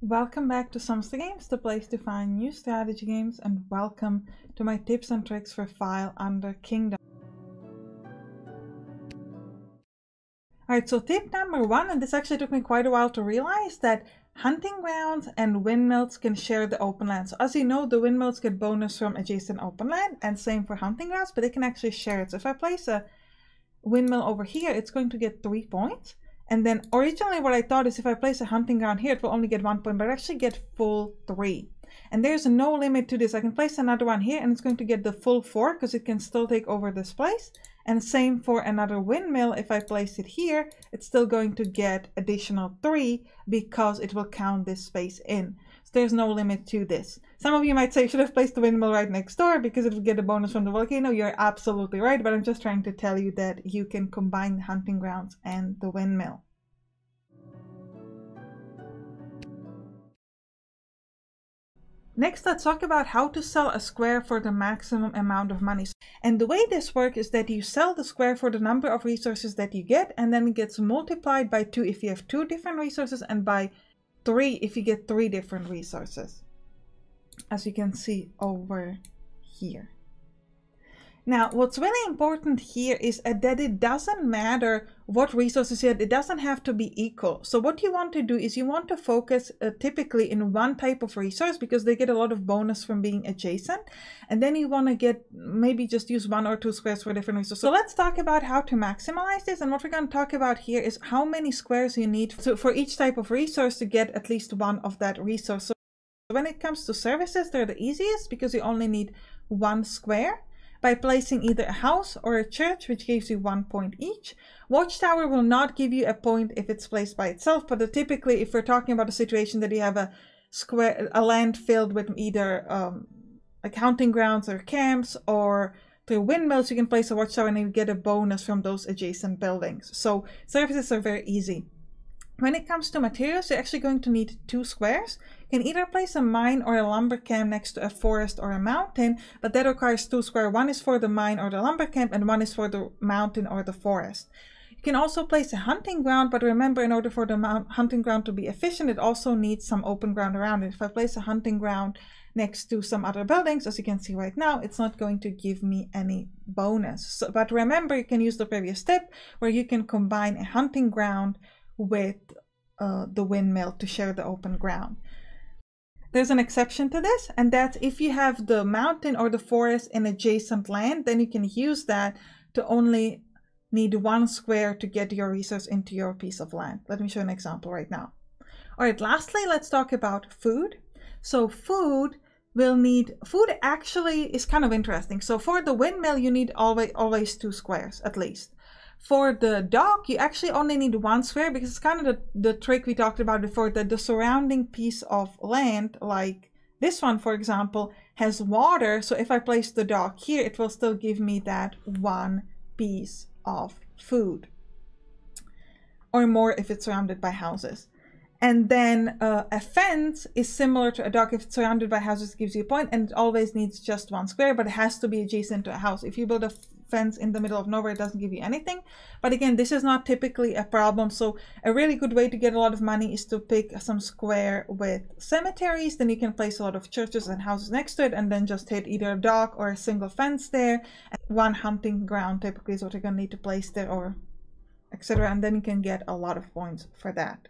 Welcome back to Sampstra Games, the place to find new strategy games, and welcome to my tips and tricks for File Under Kingdom. Alright, so tip number one, and this actually took me quite a while to realize, that hunting grounds and windmills can share the open land. So as you know, the windmills get bonus from adjacent open land, and same for hunting grounds, but they can actually share it. So if I place a windmill over here, it's going to get 3 points. And then originally what I thought is if I place a hunting ground here, it will only get 1 point, but I actually get full 3. And there's no limit to this. I can place another one here and it's going to get the full 4 because it can still take over this place. And same for another windmill. If I place it here, it's still going to get additional 3 because it will count this space in. So there's no limit to this. Some of you might say, should have placed the windmill right next door because it would get a bonus from the volcano. You're absolutely right, but I'm just trying to tell you that you can combine the hunting grounds and the windmill. Next, let's talk about how to sell a square for the maximum amount of money. And the way this works is that you sell the square for the number of resources that you get, and then it gets multiplied by 2 if you have 2 different resources, and by 3 if you get 3 different resources, as you can see over here. Now, what's really important here is that it doesn't matter what resources you have. It doesn't have to be equal. So what you want to do is you want to focus typically in one type of resource because they get a lot of bonus from being adjacent. And then you want to get maybe just use 1 or 2 squares for different resources. So let's talk about how to maximize this. And what we're going to talk about here is how many squares you need for each type of resource to get at least one of that resource. So when it comes to services, they're the easiest because you only need 1 square. By placing either a house or a church, which gives you 1 point each. Watchtower will not give you a point if it's placed by itself, but typically if we're talking about a situation that you have a land filled with either hunting grounds or camps or through windmills, you can place a watchtower and you get a bonus from those adjacent buildings. So services are very easy. When it comes to materials, you're actually going to need 2 squares. You can either place a mine or a lumber camp next to a forest or a mountain, but that requires 2 squares. One is for the mine or the lumber camp, and one is for the mountain or the forest. You can also place a hunting ground, but remember, in order for the hunting ground to be efficient, it also needs some open ground around it. If I place a hunting ground next to some other buildings, as you can see right now, it's not going to give me any bonus. So, but remember, you can use the previous step where you can combine a hunting ground with the windmill to share the open ground. There's an exception to this, and that's if you have the mountain or the forest in adjacent land, then you can use that to only need 1 square to get your resource into your piece of land. Let me show an example right now. All right, lastly, let's talk about food. So food actually is kind of interesting. So for the windmill, you need always 2 squares at least. For the dock, you actually only need 1 square because it's kind of the trick we talked about before, that the surrounding piece of land, like this one, for example, has water. So if I place the dock here, it will still give me that 1 piece of food, or more if it's surrounded by houses. And then a fence is similar to a dock. If it's surrounded by houses, it gives you a point, and it always needs just 1 square, but it has to be adjacent to a house. If you build a fence in the middle of nowhere, it doesn't give you anything. But again, this is not typically a problem. So a really good way to get a lot of money is to pick some square with cemeteries. Then you can place a lot of churches and houses next to it, and then just hit either a dock or a single fence there. And 1 hunting ground typically is what you're going to need to place there, or etc. And then you can get a lot of points for that.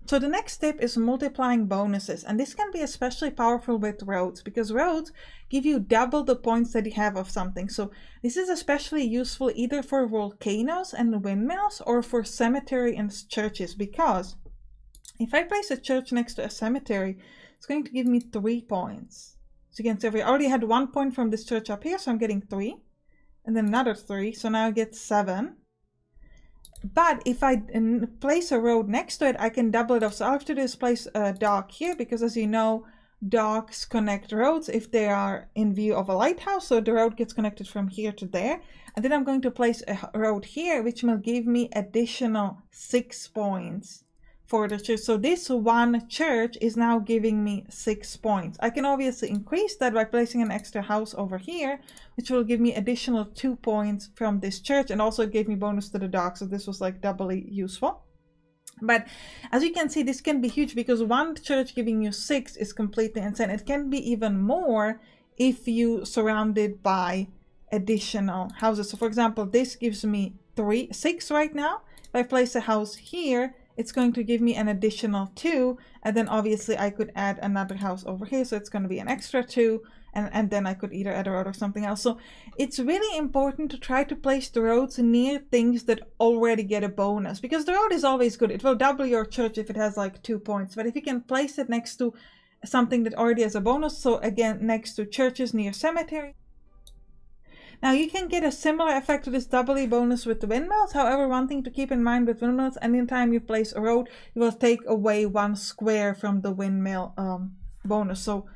So the next step is multiplying bonuses, and this can be especially powerful with roads because roads give you double the points that you have of something. So this is especially useful either for volcanoes and windmills or for cemetery and churches, because if I place a church next to a cemetery, it's going to give me 3 points. So you can see I already had 1 point from this church up here, so I'm getting 3, and then another 3, so now I get 7. But if I place a road next to it, I can double it off. So all I have to do is place a dock here, because as you know, docks connect roads if they are in view of a lighthouse. So the road gets connected from here to there. And then I'm going to place a road here, which will give me additional 6 points for the church. So this 1 church is now giving me 6 points. I can obviously increase that by placing an extra house over here, which will give me additional 2 points from this church, and also gave me bonus to the dock. So this was like doubly useful. But as you can see, this can be huge because one church giving you 6 is completely insane. It can be even more if you surround it by additional houses. So for example, this gives me 6 right now. If I place a house here, it's going to give me an additional 2, and then obviously I could add another house over here, so it's going to be an extra 2, and then I could either add a road or something else. So it's really important to try to place the roads near things that already get a bonus, because the road is always good. It will double your church if it has like 2 points, but if you can place it next to something that already has a bonus, so again next to churches near cemetery. Now you can get a similar effect to this doubly bonus with the windmills. However, one thing to keep in mind with windmills, anytime you place a road, you will take away 1 square from the windmill bonus. So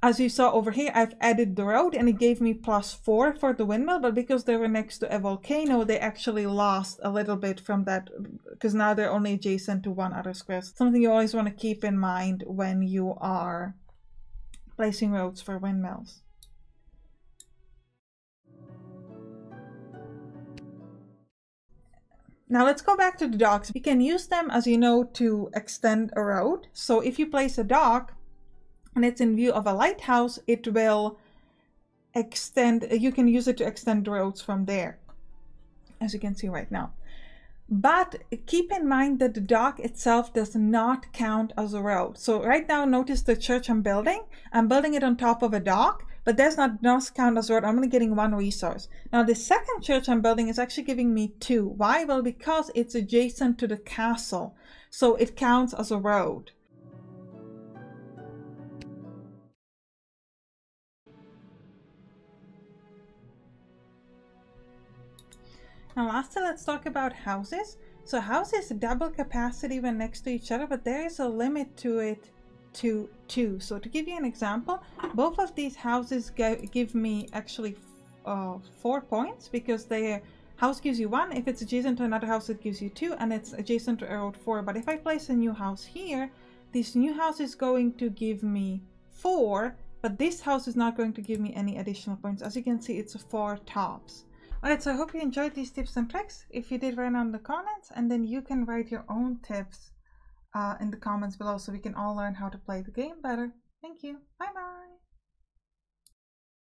as you saw over here, I've added the road and it gave me +4 for the windmill, but because they were next to a volcano, they actually lost a little bit from that, because now they're only adjacent to 1 other square. Something you always want to keep in mind when you are placing roads for windmills. Now let's go back to the docks. You can use them, as you know, to extend a road. So if you place a dock and it's in view of a lighthouse, it will extend, you can use it to extend roads from there, as you can see right now. But keep in mind that the dock itself does not count as a road. So right now, notice the church I'm building it on top of a dock, but that's not count as a road. I'm only getting 1 resource. Now the second church I'm building is actually giving me 2. Why? Well, because it's adjacent to the castle, so it counts as a road. Now lastly, let's talk about houses. So houses double capacity when next to each other, but there is a limit to it to 2. So to give you an example, both of these houses give me actually 4 points, because their house gives you 1. If it's adjacent to another house, it gives you 2, and it's adjacent to a road 4. But if I place a new house here, this new house is going to give me 4, but this house is not going to give me any additional points. As you can see, it's 4 tops. Alright, so I hope you enjoyed these tips and tricks. If you did, write down in the comments, and then you can write your own tips in the comments below, so we can all learn how to play the game better. Thank you. Bye bye.